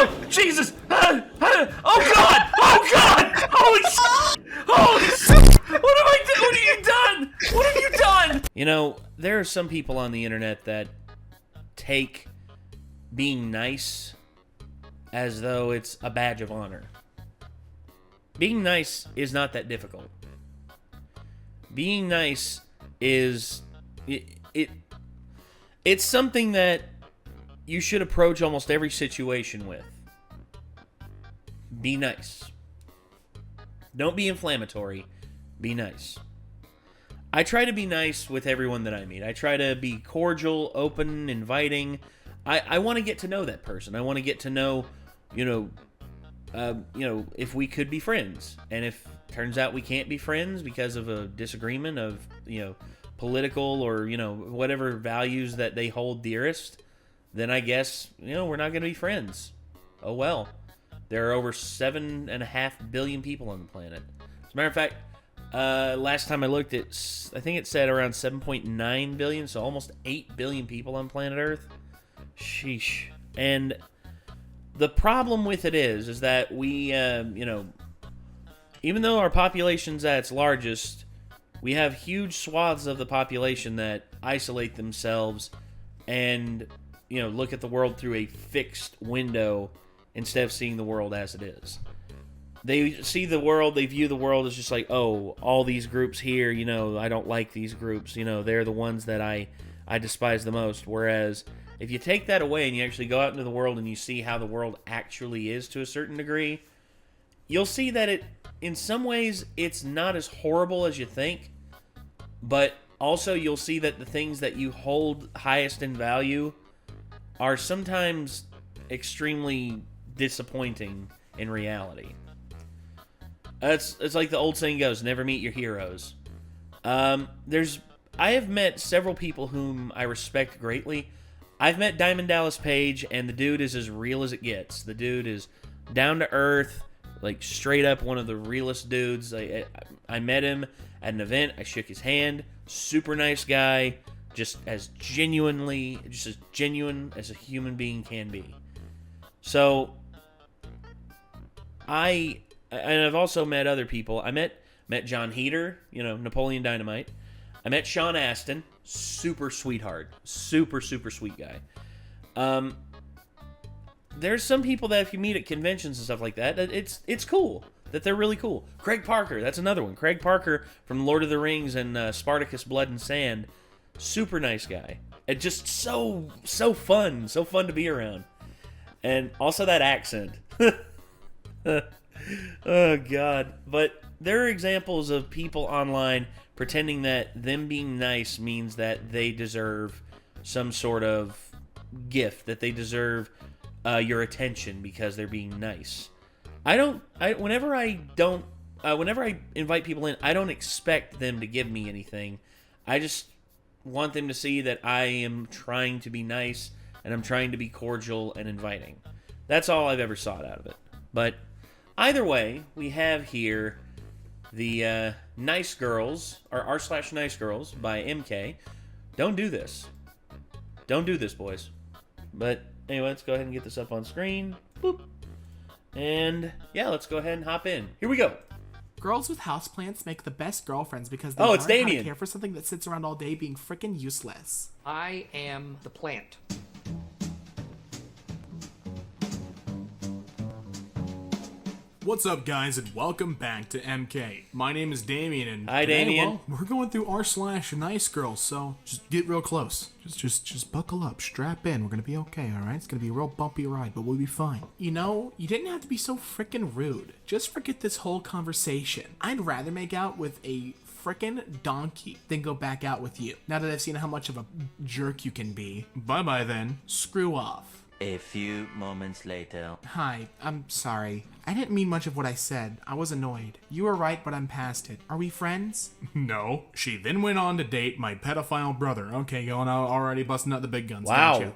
Oh, Jesus! Oh, God! Oh, God! Holy shit! Holy shit! What have I done? What have you done? What have you done? You know, there are some people on the internet that take being nice as though it's a badge of honor. Being nice is not that difficult. Being nice is... It's something that you should approach almost every situation with. Be nice. Don't be inflammatory. Be nice. I try to be nice with everyone that I meet. I try to be cordial, open, inviting. I want to get to know that person. I want to get to know, if we could be friends. And if it turns out we can't be friends because of a disagreement of, political or, whatever values that they hold dearest, then I guess, we're not going to be friends. Oh, well. There are over 7.5 billion people on the planet. As a matter of fact, last time I looked, I think it said around 7.9 billion, so almost 8 billion people on planet Earth. Sheesh. And the problem with it is that we, even though our population's at its largest, we have huge swaths of the population that isolate themselves and, look at the world through a fixed window instead of seeing the world as it is. They see the world, they view the world as just like, oh, all these groups here, I don't like these groups, they're the ones that I despise the most. Whereas, if you take that away and you actually go out into the world and you see how the world actually is to a certain degree, you'll see that in some ways, it's not as horrible as you think, but also you'll see that the things that you hold highest in value are sometimes extremely disappointing in reality. It's like the old saying goes, never meet your heroes. I have met several people whom I respect greatly. I've met Diamond Dallas Page, and the dude is as real as it gets. The dude is down to earth, like straight up one of the realest dudes. I met him at an event. I shook his hand. Super nice guy. Just as genuine as a human being can be. So, I've also met other people. I met John Heater, Napoleon Dynamite. I met Sean Astin, super sweetheart, super sweet guy. There's some people that if you meet at conventions and stuff like that, it's cool, that they're really cool. Craig Parker, that's another one. Craig Parker from Lord of the Rings and Spartacus Blood and Sand, super nice guy. And just so fun to be around. And also that accent. Oh, God. But there are examples of people online pretending that them being nice means that they deserve some sort of gift, that they deserve your attention because they're being nice. Whenever I invite people in, I don't expect them to give me anything. I just want them to see that I am trying to be nice and I'm trying to be cordial and inviting. That's all I've ever sought out of it. But either way, we have here the NiceGirls, or r/NiceGirls by MK. Don't do this. Don't do this, boys. But anyway, let's go ahead and get this up on screen. Boop. And yeah, let's go ahead and hop in. Here we go. Girls with houseplants make the best girlfriends because they learn how Damien. to care for something that sits around all day being freaking useless. I am the plant. What's up, guys, and welcome back to MK. My name is Damien, and Hi, today, Damien. well, we're going through r/NiceGirls, so just get real close. Just buckle up, strap in. We're gonna be okay, all right? It's gonna be a real bumpy ride, but we'll be fine. You didn't have to be so freaking rude. Just forget this whole conversation. I'd rather make out with a frickin' donkey than go back out with you. Now that I've seen how much of a jerk you can be. Bye-bye, then. Screw off. A few moments later. Hi, I'm sorry. I didn't mean much of what I said. I was annoyed. You were right, but I'm past it. Are we friends? No. She then went on to date my pedophile brother. Okay, going out already busting out the big guns. Wow. Don't you?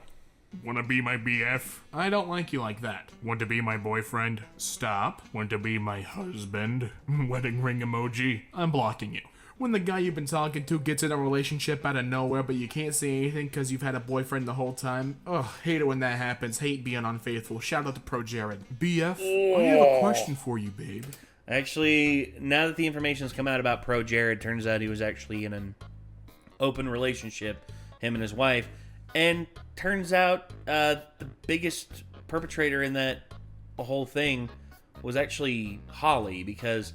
Wanna be my BF? I don't like you like that. Want to be my boyfriend? Stop. Want to be my husband? Wedding ring emoji? I'm blocking you. When the guy you've been talking to gets in a relationship out of nowhere, but you can't say anything because you've had a boyfriend the whole time. Ugh, hate it when that happens. Hate being unfaithful. Shout out to Pro Jared. BF, I have a question for you, babe. Actually, now that the information's come out about Pro Jared, turns out he was actually in an open relationship, him and his wife, and turns out the biggest perpetrator in that whole thing was actually Holly, because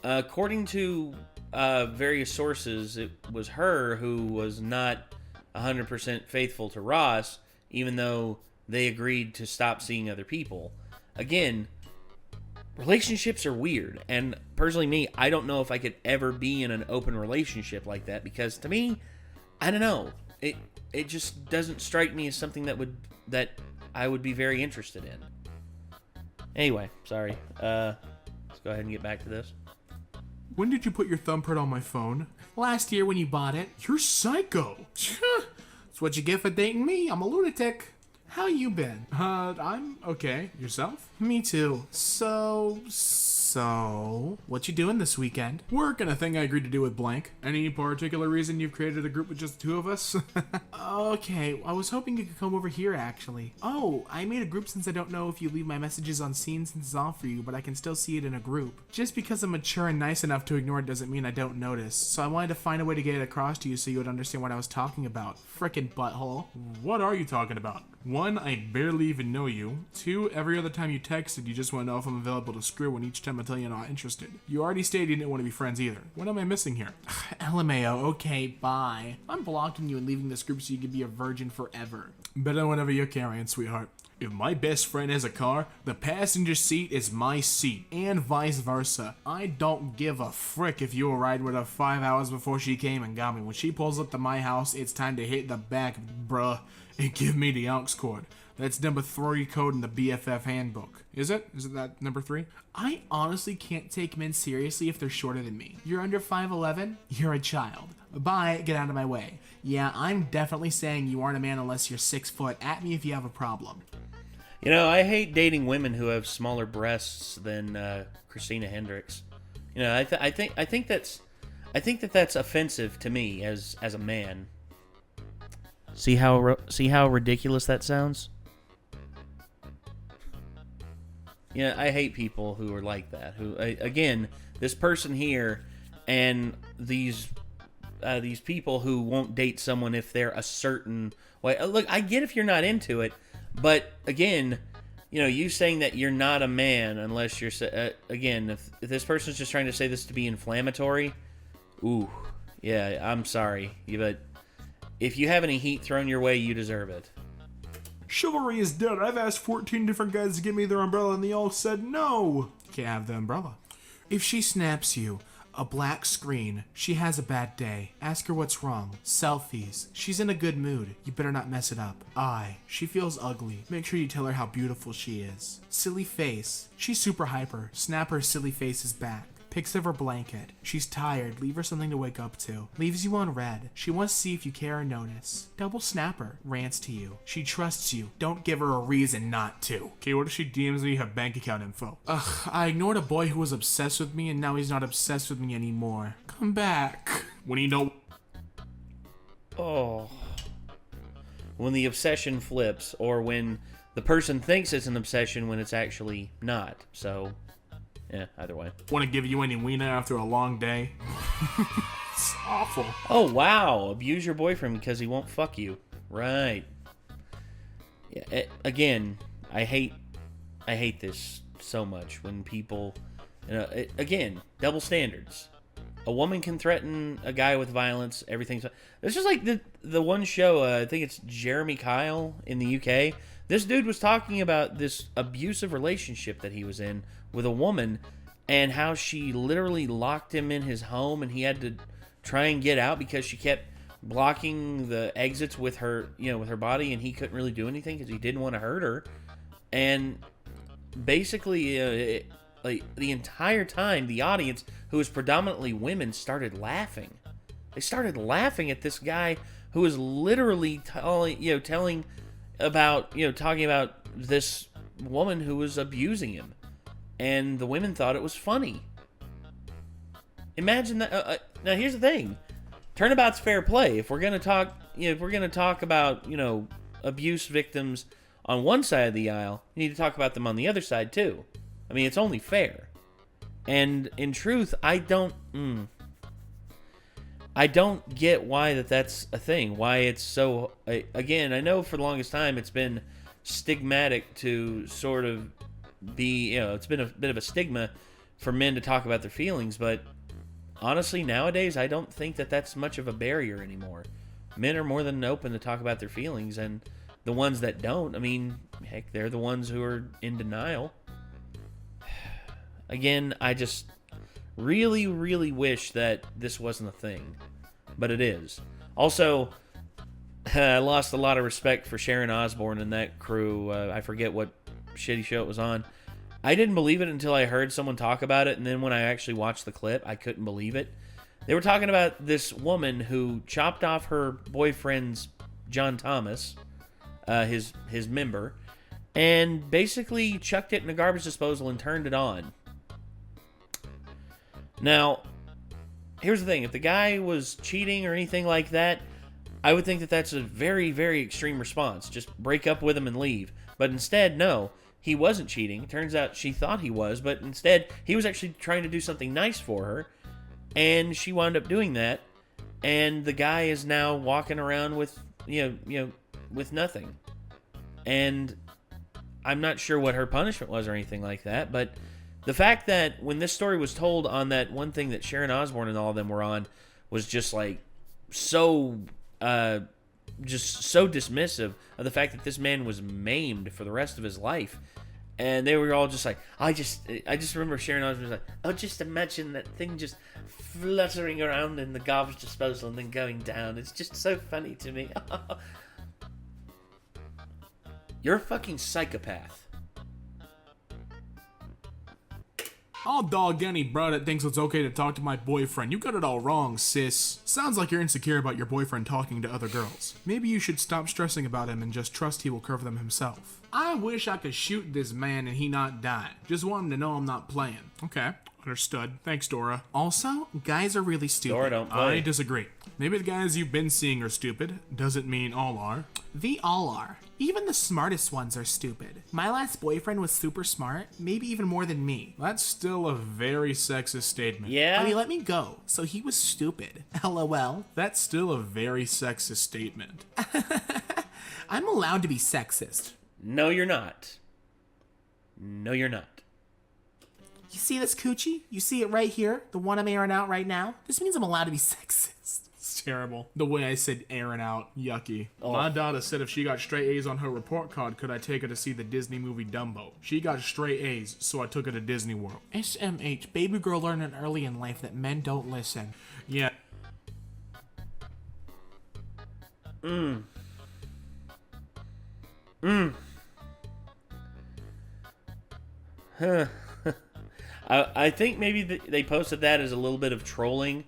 according to various sources, it was her who was not 100% faithful to Ross, even though they agreed to stop seeing other people. Again, relationships are weird, and personally me, I don't know if I could ever be in an open relationship like that, because to me, I don't know, it just doesn't strike me as something that I would be very interested in. Anyway, sorry. Let's go ahead and get back to this. When did you put your thumbprint on my phone? Last year when you bought it. You're psycho. That's what you get for dating me. I'm a lunatic. How you been? I'm okay. Yourself? Me too. So, what you doing this weekend? Work and a thing I agreed to do with blank. Any particular reason you've created a group with just the two of us? Okay, I was hoping you could come over here, actually. Oh, I made a group since I don't know if you leave my messages on scene since it's off for you, but I can still see it in a group. Just because I'm mature and nice enough to ignore it doesn't mean I don't notice, so I wanted to find a way to get it across to you so you would understand what I was talking about. Frickin' butthole. What are you talking about? 1, I barely even know you. 2, every other time you texted, you just want to know if I'm available to screw, and each time I tell you I'm not interested. You already stated you didn't want to be friends either. What am I missing here? LMAO, okay, bye. I'm blocking you and leaving this group so you can be a virgin forever. Better whatever you're carrying, sweetheart. If my best friend has a car, the passenger seat is my seat, and vice versa. I don't give a frick if you were riding with her 5 hours before she came and got me. When she pulls up to my house, it's time to hit the back, bruh, and give me the aux cord. That's number 3 code in the BFF handbook. Is it? Is it that number 3? I honestly can't take men seriously if they're shorter than me. You're under 5'11"? You're a child. Bye, get out of my way. Yeah, I'm definitely saying you aren't a man unless you're 6 foot. At me if you have a problem. You know, I hate dating women who have smaller breasts than Christina Hendricks. You know, I think that's offensive to me as a man. See how ridiculous that sounds? Yeah, I hate people who are like that. Who, again, this person here and these people who won't date someone if they're a certain way. Look, I get if you're not into it, but again, you know, you saying that you're not a man unless you're again, if this person's just trying to say this to be inflammatory, ooh, yeah, I'm sorry, but if you have any heat thrown your way, you deserve it. Chivalry is dead. I've asked 14 different guys to give me their umbrella and they all said no. Can't have the umbrella. If she snaps you, a black screen, she has a bad day. Ask her what's wrong. Selfies. She's in a good mood. You better not mess it up. She feels ugly. Make sure you tell her how beautiful she is. Silly face. She's super hyper. Snap her silly faces back. Pics of her blanket. She's tired. Leave her something to wake up to. Leaves you on red. She wants to see if you care or notice. Double snapper. Rants to you. She trusts you. Don't give her a reason not to. Okay, what if she DMs me her bank account info? I ignored a boy who was obsessed with me and now he's not obsessed with me anymore. Come back. When you know... Oh. When the obsession flips, or when the person thinks it's an obsession when it's actually not. So... yeah, either way. Want to give you any wiener after a long day? It's awful. Oh, wow. Abuse your boyfriend because he won't fuck you. Right. Yeah. Again, I hate this so much when people, you know, again, double standards. A woman can threaten a guy with violence. Everything's. It's just like the one show. I think it's Jeremy Kyle in the UK. This dude was talking about this abusive relationship that he was in with a woman and how she literally locked him in his home and he had to try and get out because she kept blocking the exits with her, you know, with her body, and he couldn't really do anything because he didn't want to hurt her. And basically, like the entire time, the audience, who was predominantly women, started laughing. They started laughing at this guy who was literally talking about this woman who was abusing him. And the women thought it was funny. imagine that. Now here's the thing: turnabout's fair play. If we're gonna talk, if we're gonna talk about abuse victims on one side of the aisle, you need to talk about them on the other side too. I mean, it's only fair. And in truth, I don't get why that's a thing. Why it's so. Again, I know for the longest time it's been stigmatic to sort of be. It's been a bit of a stigma for men to talk about their feelings, but honestly, nowadays, I don't think that's much of a barrier anymore. Men are more than open to talk about their feelings, and the ones that don't, I mean, heck, they're the ones who are in denial. Again, I just really, really wish that this wasn't a thing, but it is. Also, I lost a lot of respect for Sharon Osbourne and that crew. I forget what shitty show it was on. I didn't believe it until I heard someone talk about it, and then when I actually watched the clip, I couldn't believe it. They were talking about this woman who chopped off her boyfriend's John Thomas, his member, and basically chucked it in a garbage disposal and turned it on. Now, here's the thing. If the guy was cheating or anything like that, I would think that's a very, very extreme response. Just break up with him and leave. But instead, no. He wasn't cheating. Turns out she thought he was, but instead he was actually trying to do something nice for her, and she wound up doing that. And the guy is now walking around with with nothing. And I'm not sure what her punishment was or anything like that, but the fact that when this story was told on that one thing that Sharon Osbourne and all of them were on was just like so dismissive of the fact that this man was maimed for the rest of his life. And they were all just like, I just remember Sharon Osbourne was like, oh, just imagine that thing just fluttering around in the garbage disposal and then going down. It's just so funny to me. You're a fucking psychopath. I'll dog any bro that thinks it's okay to talk to my boyfriend. You got it all wrong, sis. Sounds like you're insecure about your boyfriend talking to other girls. Maybe you should stop stressing about him and just trust he will cover them himself. I wish I could shoot this man and he not die. Just want him to know I'm not playing. Okay, understood. Thanks, Dora. Also, guys are really stupid. Dora don't play. I disagree. Maybe the guys you've been seeing are stupid. Doesn't mean all are. They all are. Even the smartest ones are stupid. My last boyfriend was super smart, maybe even more than me. That's still a very sexist statement. Yeah? But he let me go, so he was stupid. LOL. That's still a very sexist statement. I'm allowed to be sexist. No, you're not. No, you're not. You see this coochie? You see it right here? The one I'm airing out right now? This means I'm allowed to be sexist. It's terrible. The way I said airing out, yucky. My daughter said if she got straight A's on her report card, could I take her to see the Disney movie Dumbo? She got straight A's, so I took her to Disney World. SMH, baby girl learning early in life that men don't listen. Yeah. I think maybe they posted that as a little bit of trolling.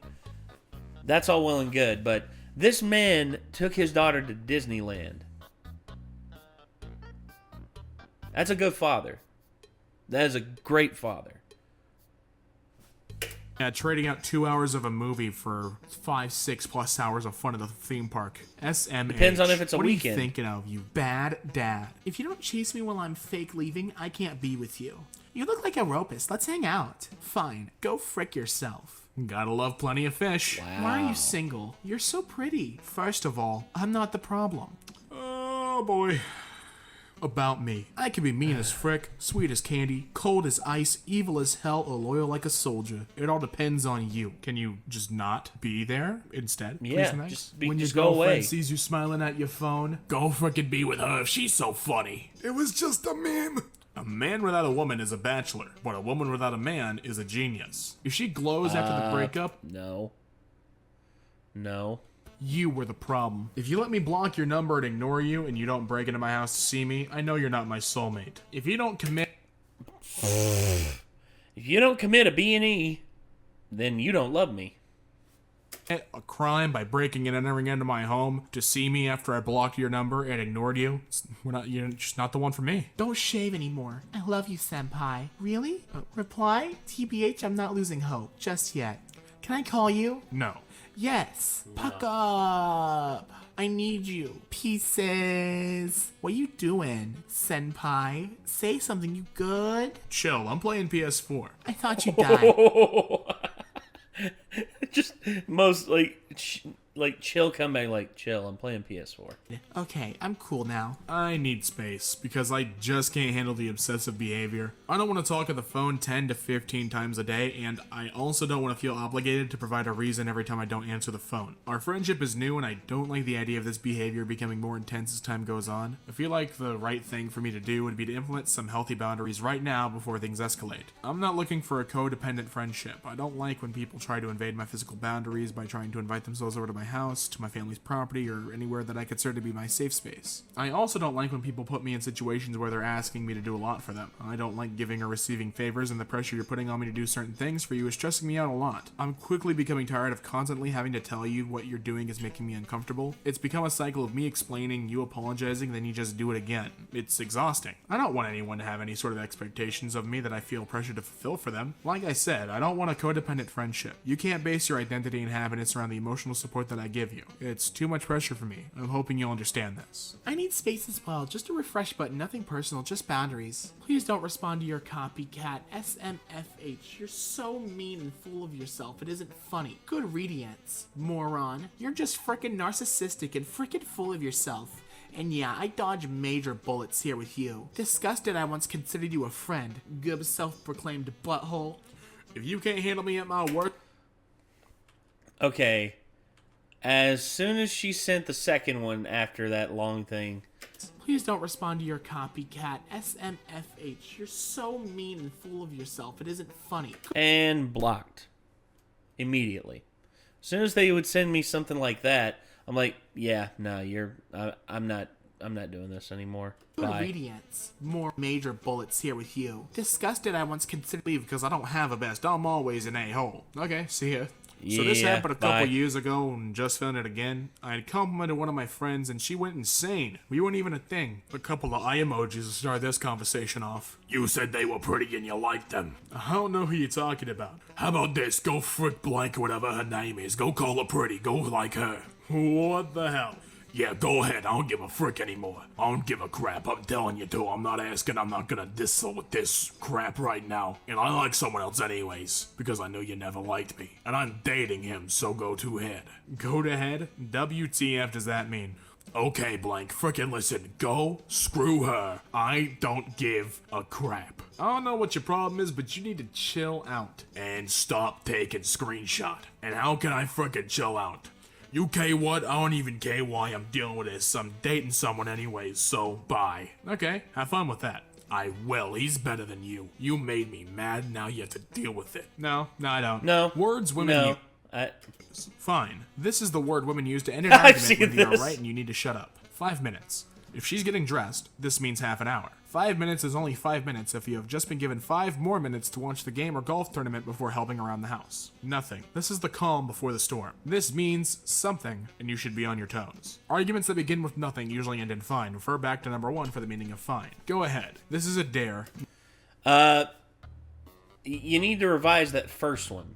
That's all well and good, but this man took his daughter to Disneyland. That's a good father. That is a great father. Yeah, trading out 2 hours of a movie for 5-6+ hours of fun at the theme park. SMH. Depends on if it's a what weekend. What are you thinking of, you bad dad? If you don't chase me while I'm fake leaving, I can't be with you. You look like a rapist. Let's hang out. Fine. Go frick yourself. Gotta love plenty of fish. Wow. Why are you single? You're so pretty. First of all, I'm not the problem. Oh boy. About me. I can be mean as frick, sweet as candy, cold as ice, evil as hell, or loyal like a soldier. It all depends on you. Can you just not be there instead? Yeah, Please, nice? just When just your go girlfriend away. sees you smiling at your phone, go frickin' be with her if she's so funny. It was just a meme. A man without a woman is a bachelor, but a woman without a man is a genius. If she glows after the breakup, No. you were the problem. If you let me block your number and ignore you, and you don't break into my house to see me, I know you're not my soulmate. If you don't commit a B&E, then you don't love me. a crime by breaking and entering into my home to see me after I blocked your number and ignored you, you're just not the one for me. Don't shave anymore. I love you, senpai. Really? Reply? TBH, I'm not losing hope. Just yet. Can I call you? No. Yes. Puck up. I need you. Pieces. What you doing, senpai? Say something, you good? Chill, I'm playing PS4. I thought you died. Just most chill comeback, like chill. I'm playing PS4. Okay, I'm cool now. I need space because I just can't handle the obsessive behavior. I don't want to talk on the phone 10 to 15 times a day, and I also don't want to feel obligated to provide a reason every time I don't answer the phone. Our friendship is new, and I don't like the idea of this behavior becoming more intense as time goes on. I feel like the right thing for me to do would be to implement some healthy boundaries right now before things escalate. I'm not looking for a codependent friendship. I don't like when people try to invade my physical boundaries by trying to invite themselves over to my house, to my family's property, or anywhere that I consider to be my safe space. I also don't like when people put me in situations where they're asking me to do a lot for them. I don't like giving or receiving favors, and the pressure you're putting on me to do certain things for you is stressing me out a lot. I'm quickly becoming tired of constantly having to tell you what you're doing is making me uncomfortable. It's become a cycle of me explaining, you apologizing, then you just do it again. It's exhausting. I don't want anyone to have any sort of expectations of me that I feel pressure to fulfill for them. Like I said, I don't want a codependent friendship. You can't base your identity and happiness around the emotional support that I give you. It's too much pressure for me. I'm hoping you'll understand this. I need space as well. Just a refresh button, nothing personal, just boundaries. Please don't respond to your copycat. SMFH. You're so mean and full of yourself. It isn't funny. Good radiance, moron. You're just frickin' narcissistic and frickin' full of yourself. And yeah, I dodge major bullets here with you. Disgusted I once considered you a friend. Good self-proclaimed butthole. If you can't handle me at my work... Okay. As soon as she sent the second one after that long thing. Please don't respond to your copycat. SMFH. You're so mean and full of yourself. It isn't funny. And blocked. Immediately. As soon as they would send me something like that, I'm like, yeah, no, I'm not doing this anymore. Good Bye. radiance. More major bullets here with you. Disgusted I once considered Leave because I don't have a best. I'm always an a-hole. Okay, see ya. So this Yeah, happened a couple bye. years ago and just found it again. I had complimented one of my friends and she went insane. We weren't even a thing. A couple of eye emojis to start this conversation off. You said they were pretty and you liked them. I don't know who you're talking about. How about this? Go frick blank or whatever her name is. Go call her pretty. Go like her. What the hell? Yeah, go ahead. I don't give a frick anymore. I don't give a crap. I'm telling you to. I'm not asking. I'm not gonna diss with this crap right now. And I like someone else anyways, because I know you never liked me. And I'm dating him, so go to head. Go to head? WTF does that mean? Okay, blank. Frickin' listen. Go screw her. I don't give a crap. I don't know what your problem is, but you need to chill out. And stop taking screenshot. And how can I frickin' chill out? You care what? I don't even care why I'm dealing with this. I'm dating someone anyways, so bye. Okay, have fun with that. I will. He's better than you. You made me mad, now you have to deal with it. No, I don't. No. Words women No. Fine. This is the word women use to end an I've argument seen when you're this. right and you need to shut up. 5 minutes. If she's getting dressed, this means half an hour. 5 minutes is only 5 minutes if you have just been given 5 more minutes to watch the game or golf tournament before helping around the house. Nothing. This is the calm before the storm. This means something, and you should be on your toes. Arguments that begin with nothing usually end in fine. Refer back to number 1 for the meaning of fine. Go ahead. This is a dare. You need to revise that first one.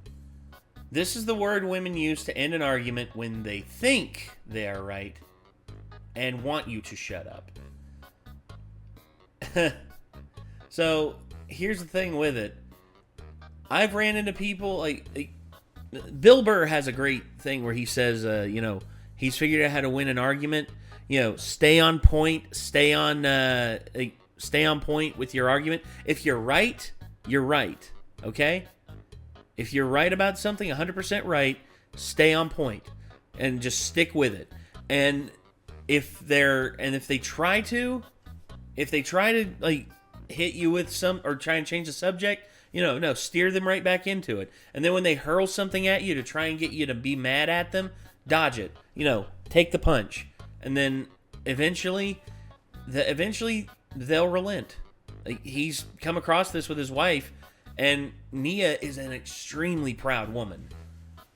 This is the word women use to end an argument when they think they are right and want you to shut up. So, here's the thing with it. I've ran into people, like Bill Burr has a great thing where he says, he's figured out how to win an argument. Stay on point, stay on point with your argument. If you're right, you're right, okay? If you're right about something, 100% right, stay on point and just stick with it. And if they try to like hit you with some or try and change the subject, no, steer them right back into it. And then when they hurl something at you to try and get you to be mad at them, dodge it. Take the punch. And then eventually they'll relent. Like, he's come across this with his wife, and Nia is an extremely proud woman.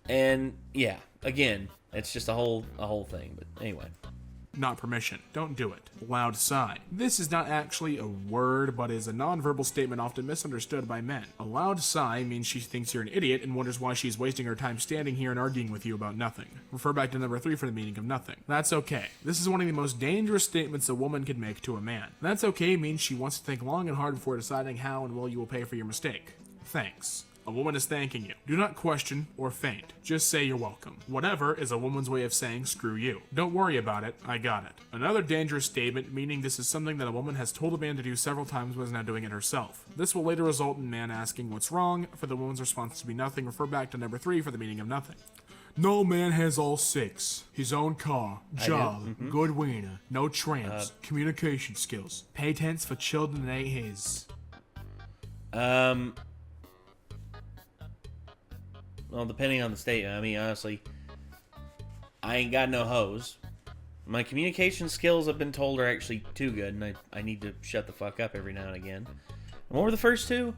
And yeah, again, it's just a whole thing. But anyway. not permission. Don't do it. Loud sigh. This is not actually a word, but is a nonverbal statement often misunderstood by men. A loud sigh means she thinks you're an idiot and wonders why she's wasting her time standing here and arguing with you about nothing. Refer back to number 3 for the meaning of nothing. That's okay. This is one of the most dangerous statements a woman can make to a man. That's okay means she wants to think long and hard before deciding how and will you will pay for your mistake. Thanks. A woman is thanking you. Do not question or faint. Just say you're welcome. Whatever is a woman's way of saying screw you. Don't worry about it. I got it. Another dangerous statement, meaning this is something that a woman has told a man to do several times but is now doing it herself. This will later result in man asking what's wrong. For the woman's response to be nothing, refer back to number 3 for the meaning of nothing. No man has all 6. His own car, job, good wiener, no tramps, communication skills. Patents for children that ain't his. Well, depending on the statement. I mean, honestly, I ain't got no hose. My communication skills, I've been told, are actually too good, and I need to shut the fuck up every now and again. And what were the first 2?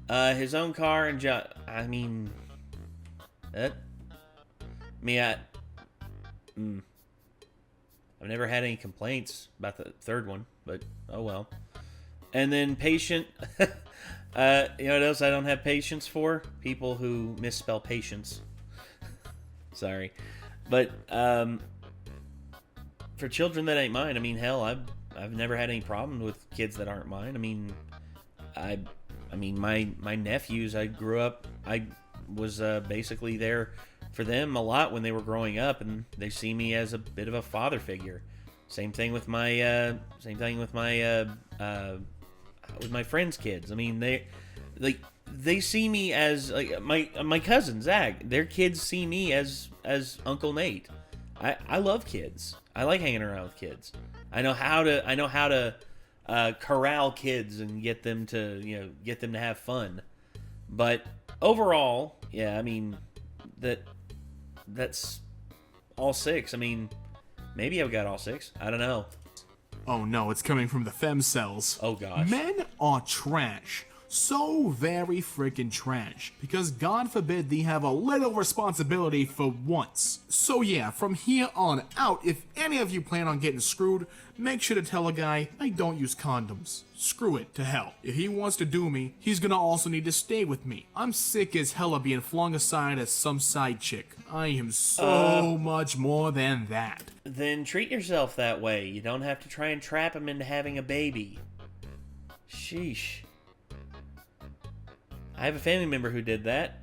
His own car and job. I mean, that. I've never had any complaints about the third one, but oh well. And then patient. You know what else I don't have patience for? People who misspell patience. Sorry. But for children that ain't mine, I mean, hell, I've never had any problem with kids that aren't mine. I mean, my nephews, I grew up, I was basically there for them a lot when they were growing up, and they see me as a bit of a father figure. Same thing with my with my friends' kids. I mean, they see me as like my cousin Zach. Their kids see me as Uncle Nate. I love kids. I like hanging around with kids. I know how to corral kids and get them to have fun. But overall, yeah, I mean that's all 6. I mean, maybe I've got all 6. I don't know. Oh no, it's coming from the fem cells. Oh gosh. Men are trash. So very freaking trash. Because God forbid they have a little responsibility for once. So yeah, from here on out, if any of you plan on getting screwed, make sure to tell a guy, I don't use condoms. Screw it to hell. If he wants to do me, he's gonna also need to stay with me. I'm sick as hell of being flung aside as some side chick. I am so much more than that. Then treat yourself that way. You don't have to try and trap him into having a baby. Sheesh. I have a family member who did that.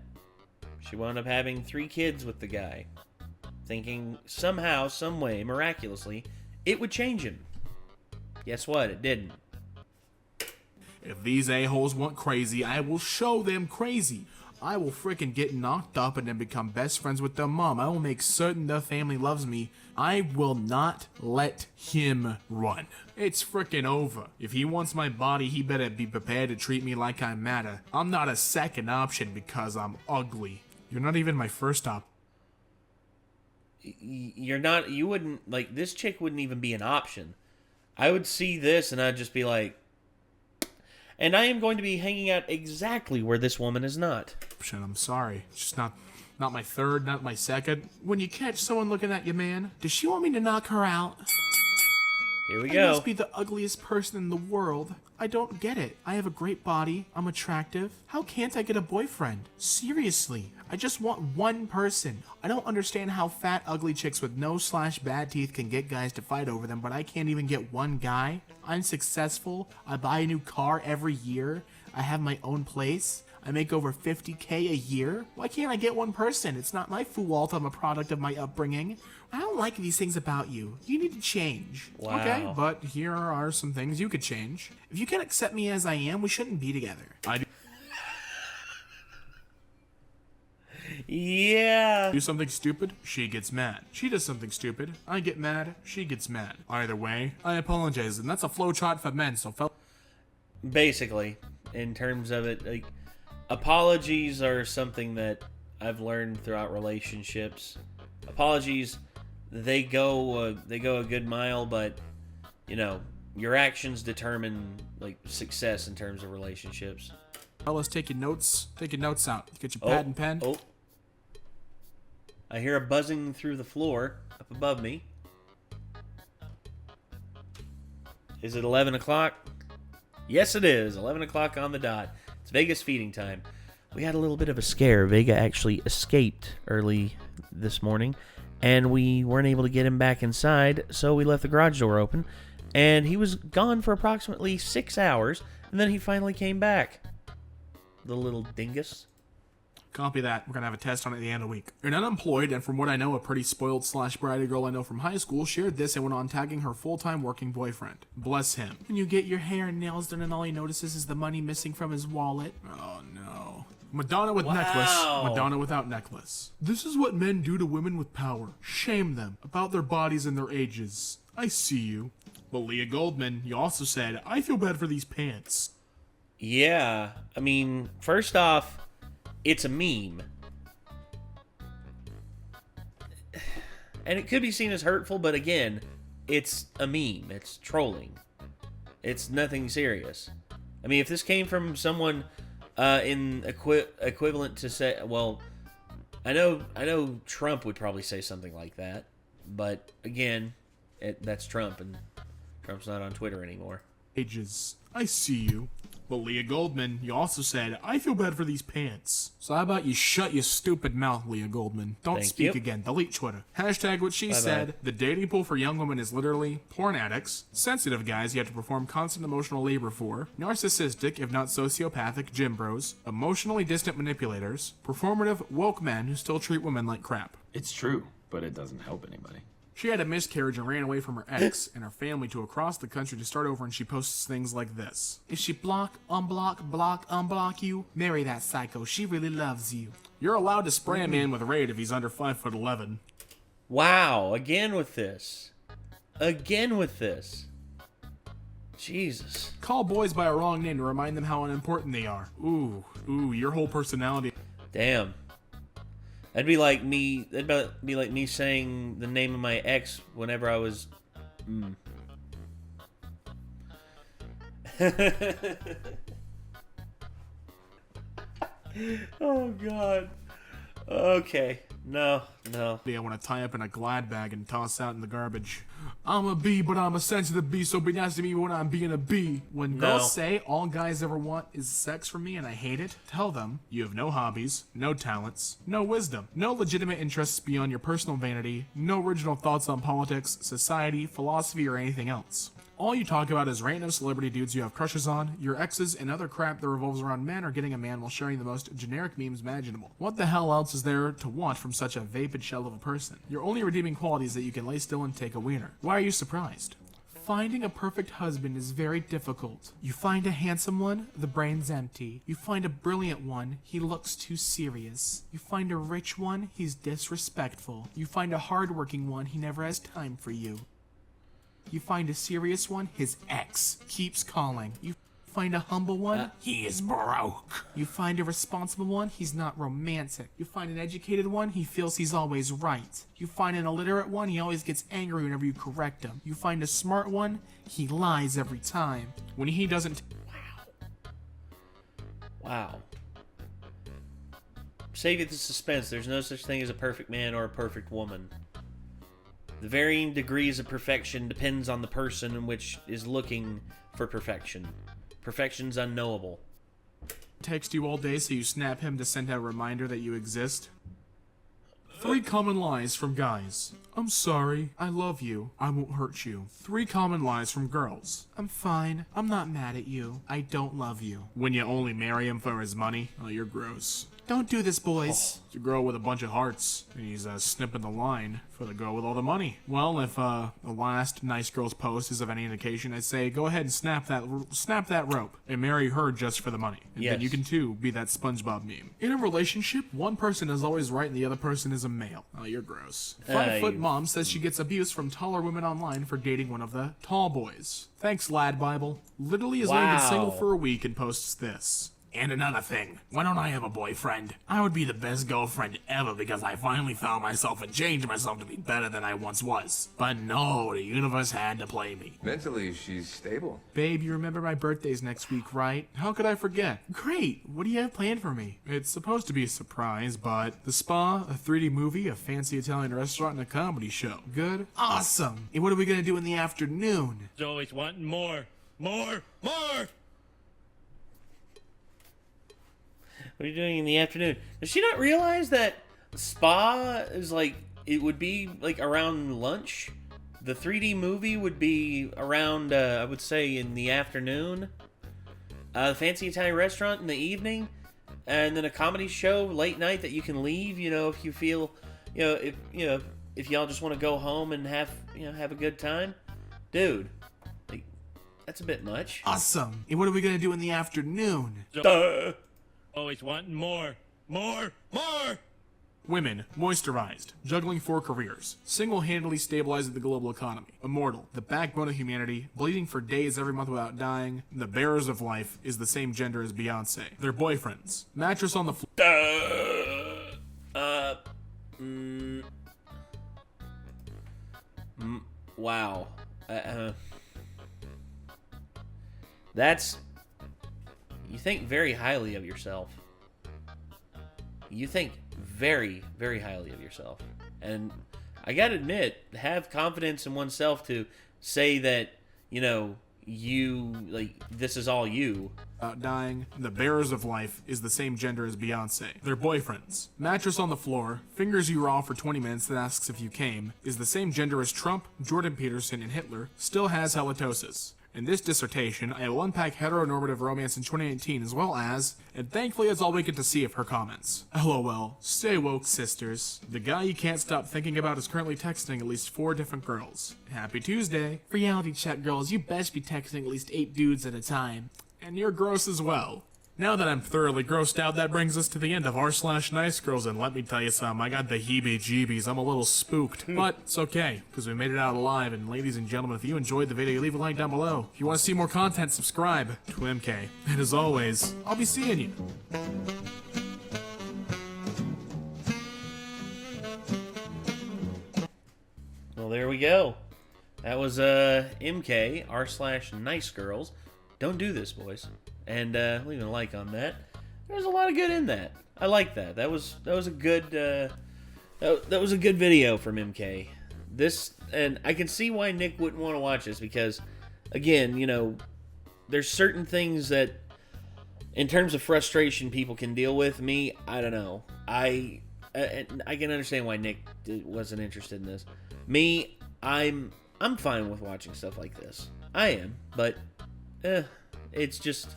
She wound up having 3 kids with the guy, thinking somehow, some way, miraculously, it would change him. Guess what? It didn't. If these a-holes want crazy, I will show them crazy. I will frickin' get knocked up and then become best friends with their mom. I will make certain their family loves me. I will not let him run. It's frickin' over. If he wants my body, he better be prepared to treat me like I matter. I'm not a second option because I'm ugly. You're not even my first option. You wouldn't, like, this chick wouldn't even be an option. I would see this and I'd just be like, and I am going to be hanging out exactly where this woman is not. I'm sorry. It's just not my third, not my second. When you catch someone looking at you, man, does she want me to knock her out? Here we I go. must be the ugliest person in the world. I don't get it. I have a great body. I'm attractive. How can't I get a boyfriend? Seriously, I just want one person. I don't understand how fat, ugly chicks with no/bad teeth can get guys to fight over them, but I can't even get one guy. I'm successful. I buy a new car every year. I have my own place. I make over $50K a year. Why can't I get one person? It's not my fault. I'm a product of my upbringing. I don't like these things about you. You need to change. Wow. Okay, but here are some things you could change. If you can't accept me as I am, we shouldn't be together. Yeah. Do something stupid, she gets mad. She does something stupid, I get mad, she gets mad. Either way, I apologize, and that's a flowchart for men, so Basically, in terms of it, like, apologies are something that I've learned throughout relationships. Apologies, they go a good mile, but you know, your actions determine like success in terms of relationships. Fellas, take your notes out. Get your pad and pen. Oh. I hear a buzzing through the floor up above me. Is it 11 o'clock? Yes, it is. 11 o'clock on the dot. It's Vegas feeding time. We had a little bit of a scare. Vega actually escaped early this morning, and we weren't able to get him back inside, so we left the garage door open, and he was gone for approximately 6 hours, and then he finally came back. The little dingus. Copy that. We're gonna have a test on it at the end of the week. An unemployed, and from what I know, a pretty spoiled / bratty girl I know from high school shared this and went on tagging her full-time working boyfriend. Bless him. When you get your hair and nails done and all he notices is the money missing from his wallet. Oh no. Madonna with Wow. necklace. Madonna without necklace. This is what men do to women with power. Shame them about their bodies and their ages. I see you. Well, Leah Goldman, you also said, I feel bad for these pants. Yeah, I mean, first off, it's a meme. And it could be seen as hurtful, but again, it's a meme. It's trolling. It's nothing serious. I mean, if this came from someone in equivalent to say, well, I know Trump would probably say something like that, but again, that's Trump, and Trump's not on Twitter anymore. Ages. I see you. Well, Leah Goldman, you also said, I feel bad for these pants. So how about you shut your stupid mouth, Leah Goldman? Don't Thank speak you. again. Delete Twitter. Hashtag what she said. The dating pool for young women is literally porn addicts, sensitive guys you have to perform constant emotional labor for, narcissistic, if not sociopathic, gym bros, emotionally distant manipulators, performative, woke men who still treat women like crap. It's true, but it doesn't help anybody. She had a miscarriage and ran away from her ex and her family to across the country to start over, and she posts things like this. If she block, unblock you, marry that psycho. She really loves you. You're allowed to spray a man with Raid if he's under 5'11". Wow, again with this. Jesus. Call boys by a wrong name to remind them how unimportant they are. Ooh, your whole personality. Damn. That'd be like me saying the name of my ex whenever I was Oh god. Okay. No. I want to tie up in a Glad bag and toss out in the garbage. I'm a bee, but I'm a sensitive bee, so be nice to me when I'm being a bee. When girls say all guys ever want is sex from me and I hate it, tell them you have no hobbies, no talents, no wisdom, no legitimate interests beyond your personal vanity, no original thoughts on politics, society, philosophy, or anything else. All you talk about is random celebrity dudes you have crushes on, your exes, and other crap that revolves around men, or getting a man while sharing the most generic memes imaginable. What the hell else is there to want from such a vapid shell of a person? Your only redeeming quality is that you can lay still and take a wiener. Why are you surprised? Finding a perfect husband is very difficult. You find a handsome one, the brain's empty. You find a brilliant one, he looks too serious. You find a rich one, he's disrespectful. You find a hardworking one, he never has time for you. You find a serious one, his ex keeps calling. You find a humble one, he is broke. You find a responsible one, he's not romantic. You find an educated one, he feels he's always right. You find an illiterate one, he always gets angry whenever you correct him. You find a smart one, he lies every time. When he doesn't... Wow. Save it to suspense. There's no such thing as a perfect man or a perfect woman. The varying degrees of perfection depends on the person in which is looking for perfection. Perfection's unknowable. text you all day so you snap him to send out a reminder that you exist? 3 common lies from guys. I'm sorry. I love you. I won't hurt you. 3 common lies from girls. I'm fine. I'm not mad at you. I don't love you. When you only marry him for his money? Oh, you're gross. Don't do this, boys. It's a girl with a bunch of hearts, and he's snipping the line for the girl with all the money. Well, if the last Nice Girls post is of any indication, I'd say go ahead and snap that rope and marry her just for the money. And then you can too be that SpongeBob meme. In a relationship, one person is always right and the other person is a male. Oh, you're gross. 5-foot mom says she gets abuse from taller women online for dating one of the tall boys. Thanks, Lad Bible. Literally has only been single for a week and posts this. And another thing, why don't I have a boyfriend? I would be the best girlfriend ever because I finally found myself and changed myself to be better than I once was. But no, the universe had to play me. Mentally, she's stable. Babe, you remember my birthday's next week, right? How could I forget? Great, what do you have planned for me? It's supposed to be a surprise, but the spa, a 3D movie, a fancy Italian restaurant, and a comedy show. Good? Awesome! And what are we gonna do in the afternoon? He's always wanting more. More! What are you doing in the afternoon? Does she not realize that spa is like, it would be like around lunch? The 3D movie would be around, I would say, in the afternoon. The fancy Italian restaurant in the evening. And then a comedy show late night that you can leave, if you feel, if y'all just want to go home and have a good time. Dude, like, that's a bit much. Awesome! And what are we gonna do in the afternoon? Duh. Always wanting more. Women, moisturized, juggling 4 careers, single-handedly stabilizing the global economy, immortal, the backbone of humanity, bleeding for days every month without dying, the bearers of life, is the same gender as Beyonce. Their boyfriends, mattress on the floor. Wow. That's... You think very highly of yourself. You think very, very highly of yourself. And I gotta admit, have confidence in oneself to say that, this is all you. Dying, the bearers of life, is the same gender as Beyonce. Their boyfriends, mattress on the floor, fingers you raw for 20 minutes that asks if you came, is the same gender as Trump, Jordan Peterson, and Hitler, still has halitosis. In this dissertation, I will unpack heteronormative romance in 2018 as well as, and thankfully that's all we get to see of her comments. LOL. Stay woke, sisters. The guy you can't stop thinking about is currently texting at least 4 different girls. Happy Tuesday. Reality check, girls. You best be texting at least 8 dudes at a time. And you're gross as well. Now that I'm thoroughly grossed out, that brings us to the end of r/NiceGirls, and let me tell you something, I got the heebie-jeebies, I'm a little spooked. But it's okay, because we made it out alive, and ladies and gentlemen, if you enjoyed the video, leave a like down below. If you want to see more content, subscribe to MK. And as always, I'll be seeing you. Well, there we go. That was MK, r/NiceGirls. Don't do this, boys. And leave a like on that. There's a lot of good in that. I like that. That was a good that was a good video from MK. This, and I can see why Nick wouldn't want to watch this because, again, there's certain things that, in terms of frustration, people can deal with. Me, I don't know. I can understand why Nick wasn't interested in this. Me, I'm fine with watching stuff like this. I am, but it's just,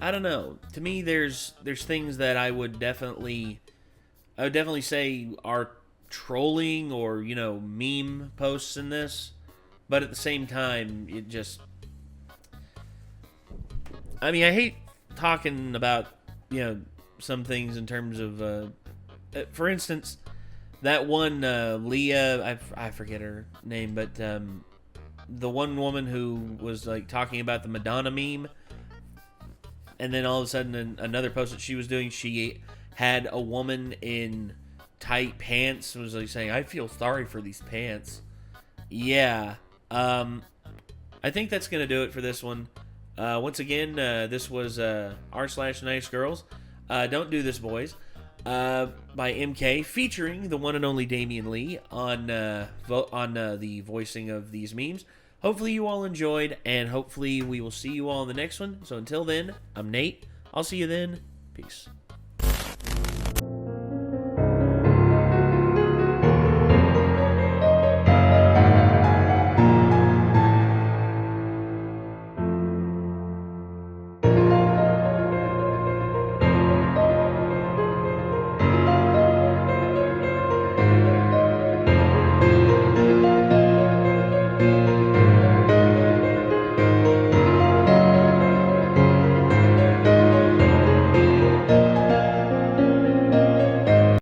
I don't know. To me, there's things that I would definitely say are trolling or meme posts in this, but at the same time, it just, I mean, I hate talking about some things in terms of, for instance, that one Leah, I forget her name, but the one woman who was like talking about the Madonna meme, and then all of a sudden another post that she was doing, she had a woman in tight pants, was like saying, "I feel sorry for these pants." Yeah, I think that's gonna do it for this one. Once again, this was r/NiceGirls. Don't do this, boys. By MK, featuring the one and only Damian Lee on the voicing of these memes. Hopefully you all enjoyed, and hopefully we will see you all in the next one. So until then, I'm Nate. I'll see you then. Peace.